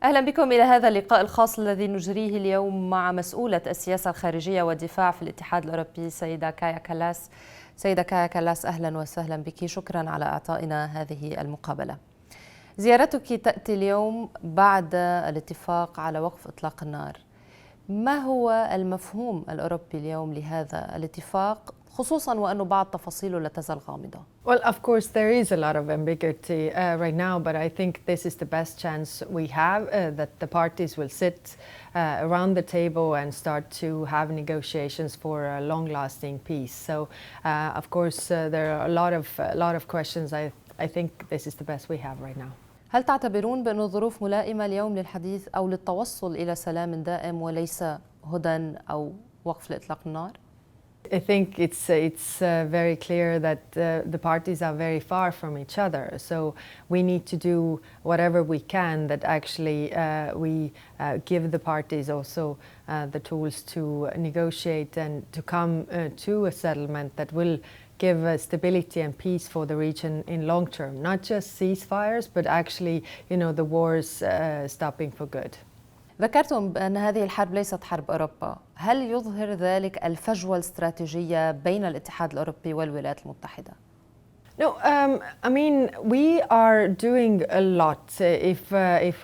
أهلا بكم إلى هذا اللقاء الخاص الذي نجريه اليوم مع مسؤولة السياسة الخارجية والدفاع في الاتحاد الأوروبي سيدة كايا كالاس. سيدة كايا كالاس، أهلا وسهلا بك، شكرا على إعطائنا هذه المقابلة. زيارتك تأتي اليوم بعد الاتفاق على وقف إطلاق النار. ما هو المفهوم الأوروبي اليوم لهذا الاتفاق، خصوصا وأنه بعض تفاصيله لا تزال غامضة؟ Well, of course, there is a lot of ambiguity right now, but I think this is the best chance we have that the parties will sit around the table and start to have negotiations for a long-lasting peace. So, of course, there are a lot of questions. I think this is the best we have right now. هل تعتبرون بأن الظروف ملائمة اليوم للحديث أو للتوصل إلى سلام دائم وليس هدى أو وقف لإطلاق النار؟ I think it's very clear that the parties are very far from each other. So we need to do whatever we can that actually we give the parties also the tools to negotiate and to come to a settlement that will give stability and peace for the region in long term. Not just ceasefires, but actually, the wars stopping for good. ذكرتم بأن هذه الحرب ليست حرب أوروبا. هل يظهر ذلك الفجوة الاستراتيجية بين الاتحاد الأوروبي والولايات المتحدة؟ No, I mean, we are doing a lot if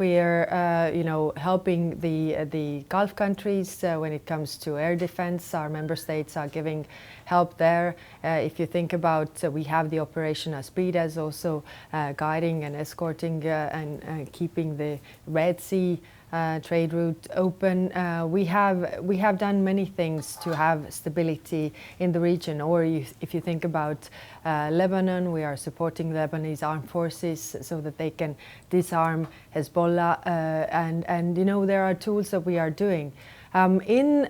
we are, helping the Gulf countries when it comes to air defense. Our member states are giving help there. If you think about, we have the Operation Aspidas also guiding and escorting and keeping the Red Sea trade route open. We have done many things to have stability in the region. Or if you think about Lebanon, we are supporting Lebanese armed forces so that they can disarm Hezbollah, and there are tools that we are doing. In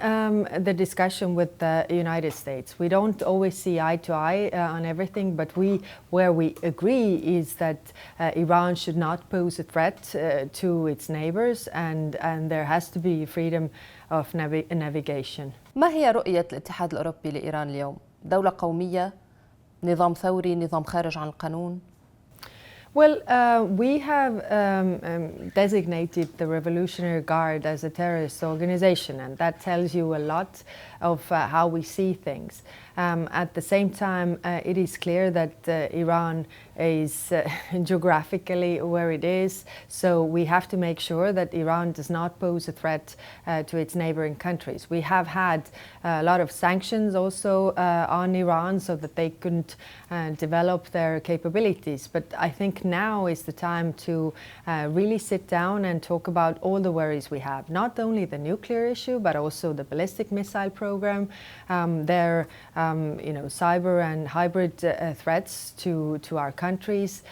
the discussion with the United States, we don't always see eye to eye on everything, but where we agree is that Iran should not pose a threat to its neighbors, and there has to be freedom of navigation. ما هي رؤية الاتحاد الأوروبي لإيران اليوم؟ دولة قومية، نظام ثوري، نظام خارج عن القانون؟ Well, we have designated the Revolutionary Guard as a terrorist organization, and that tells you a lot of how we see things. At the same time, it is clear that Iran is geographically where it is, so we have to make sure that Iran does not pose a threat to its neighboring countries. We have had a lot of sanctions also on Iran so that they couldn't develop their capabilities, but I think now is the time to really sit down and talk about all the worries we have, not only the nuclear issue, but also the ballistic missile program, their cyber and hybrid threats to our countries,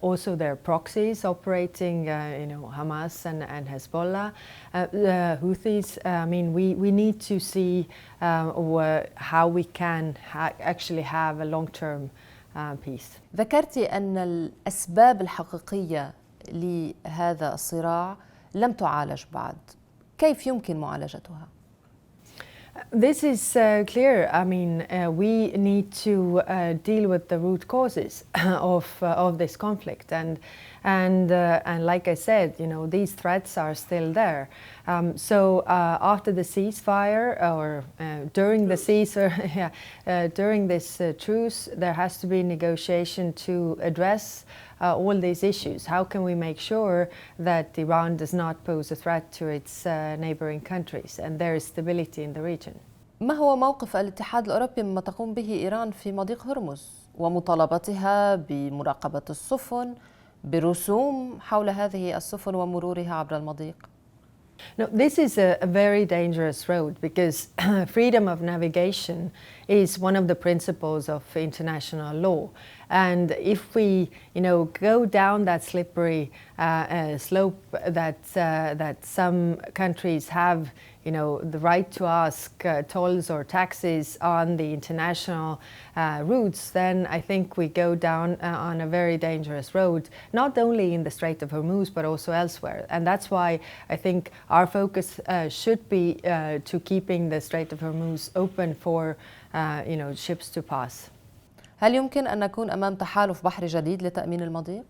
also their proxies operating, Hamas and Hezbollah, Houthis. I mean, we need to see how we can actually have a long-term peace. ذكرت أن الأسباب الحقيقية لهذا الصراع لم تعالج بعد. كيف يمكن معالجتها؟ This is clear. I mean, we need to deal with the root causes of this conflict, and like I said, these threats are still there. So after the ceasefire, or during the during this truce, there has to be negotiation to address all these issues. How can we make sure that Iran does not pose a threat to its neighboring countries and there is stability in the region? ما هو موقف الاتحاد الأوروبي مما تقوم به إيران في مضيق هرمز ومطالبتها بمراقبة السفن، برسوم حول هذه السفن ومرورها عبر المضيق؟ No, this is a very dangerous road because freedom of navigation is one of the principles of international law. And if we, go down that slippery slope that some countries have, the right to ask tolls or taxes on the international routes, then I think we go down on a very dangerous road, not only in the Strait of Hormuz, but also elsewhere. And that's why I think our focus should be to keeping the Strait of Hormuz open for, ships to pass. هل يمكن أن نكون أمام تحالف بحري جديد لتأمين المضيق؟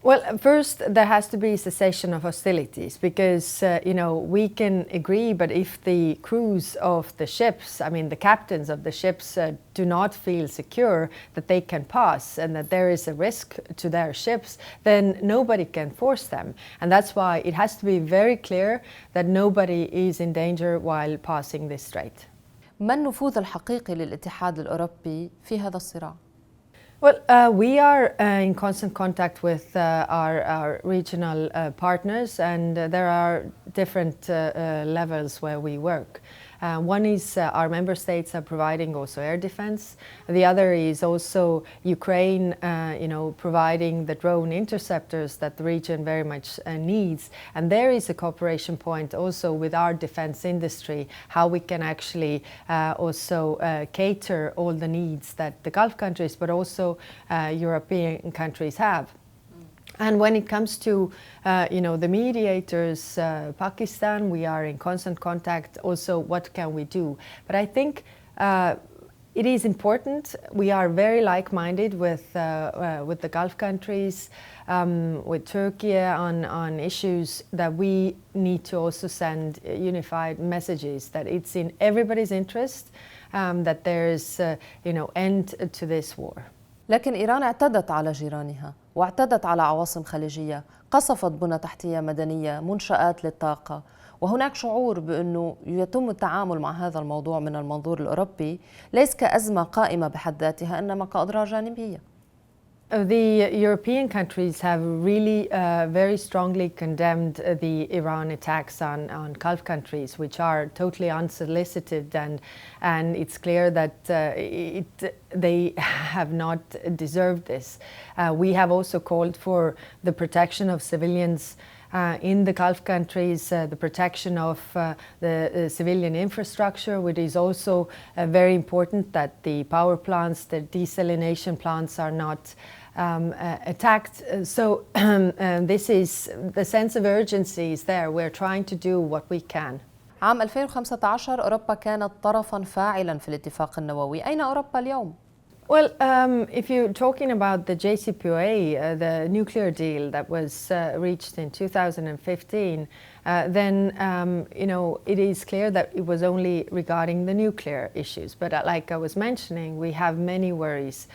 Well, first there has to be cessation of hostilities because we can agree, but if the crews of the ships, I mean the captains of the ships, do not feel secure that they can pass and that there is a risk to their ships, then nobody can force them, and that's why it has to be very clear that nobody is in danger while passing this strait. ما النفوذ الحقيقي للاتحاد الأوروبي في هذا الصراع؟ Well, we are in constant contact with our regional partners, and there are different levels where we work. One is our member states are providing also air defense. The other is also Ukraine, providing the drone interceptors that the region very much needs. And there is a cooperation point also with our defense industry, how we can actually also cater all the needs that the Gulf countries, but also European countries have. And when it comes to, the mediators, Pakistan, we are in constant contact. Also, what can we do? But I think it is important. We are very like-minded with the Gulf countries, with Turkey on issues that we need to also send unified messages that it's in everybody's interest that there is, end to this war. لكن إيران اعتدت على جيرانها واعتدت على عواصم خليجية، قصفت بنى تحتية مدنية، منشآت للطاقة، وهناك شعور بأنه يتم التعامل مع هذا الموضوع من المنظور الأوروبي ليس كأزمة قائمة بحد ذاتها، إنما كأضرار جانبية. The European countries have really very strongly condemned the Iran attacks on Gulf countries, which are totally unsolicited, and it's clear that they have not deserved this. We have also called for the protection of civilians in the Gulf countries, the protection of the civilian infrastructure, which is also very important, that the power plants, the desalination plants are not attacked. So this is the sense of urgency is there. We're trying to do what we can. عام 2015 أوروبا كانت طرفاً فاعلاً في الاتفاق النووي. أين أوروبا اليوم؟ Well, if you're talking about the JCPOA, the nuclear deal that was reached in 2015, then it is clear that it was only regarding the nuclear issues. But like I was mentioning, we have many worries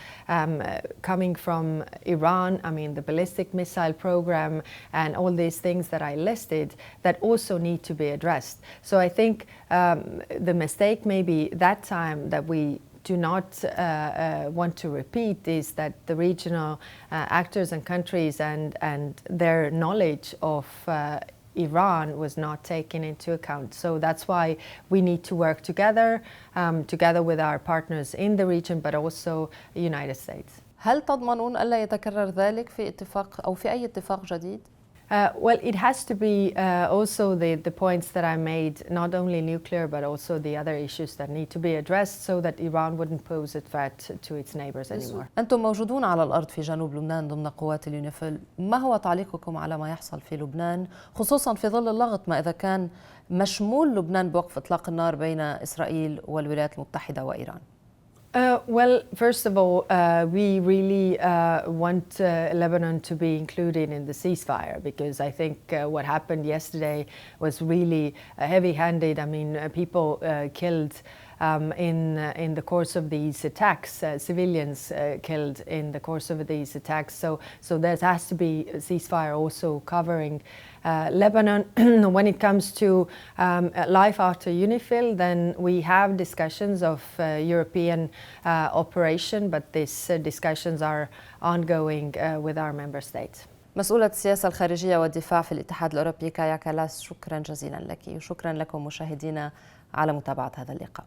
coming from Iran. I mean, the ballistic missile program and all these things that I listed that also need to be addressed. So I think the mistake maybe that time that we do not want to repeat is that the regional actors and countries and their knowledge of Iran was not taken into account. So that's why we need to work together, together with our partners in the region, but also the United States. هل تضمنون ألا يتكرر ذلك في اتفاق أو في أي اتفاق جديد؟ Well, it has to be also the points that I made, not only nuclear, but also the other issues that need to be addressed so that Iran wouldn't pose a threat to its neighbors anymore. أنتم موجودون على الأرض في جنوب لبنان ضمن قوات اليونيفيل، ما هو تعليقكم على ما يحصل في لبنان خصوصا في ظل اللغط ما إذا كان مشمول لبنان بوقف إطلاق النار بين إسرائيل والولايات المتحدة وإيران؟ Well, first of all, we really want Lebanon to be included in the ceasefire because I think what happened yesterday was really heavy-handed. I mean, people killed in the course of these attacks, civilians killed in the course of these attacks. So there has to be a ceasefire also covering Lebanon. When it comes to life after UNIFIL, then we have discussions of European operation, but these discussions are ongoing with our member states. مسؤولة السياسة الخارجية والدفاع في الاتحاد الأوروبي كايا كالاس، شكرا جزيلا لك وشكرا لكم مشاهدينا على متابعة هذا اللقاء.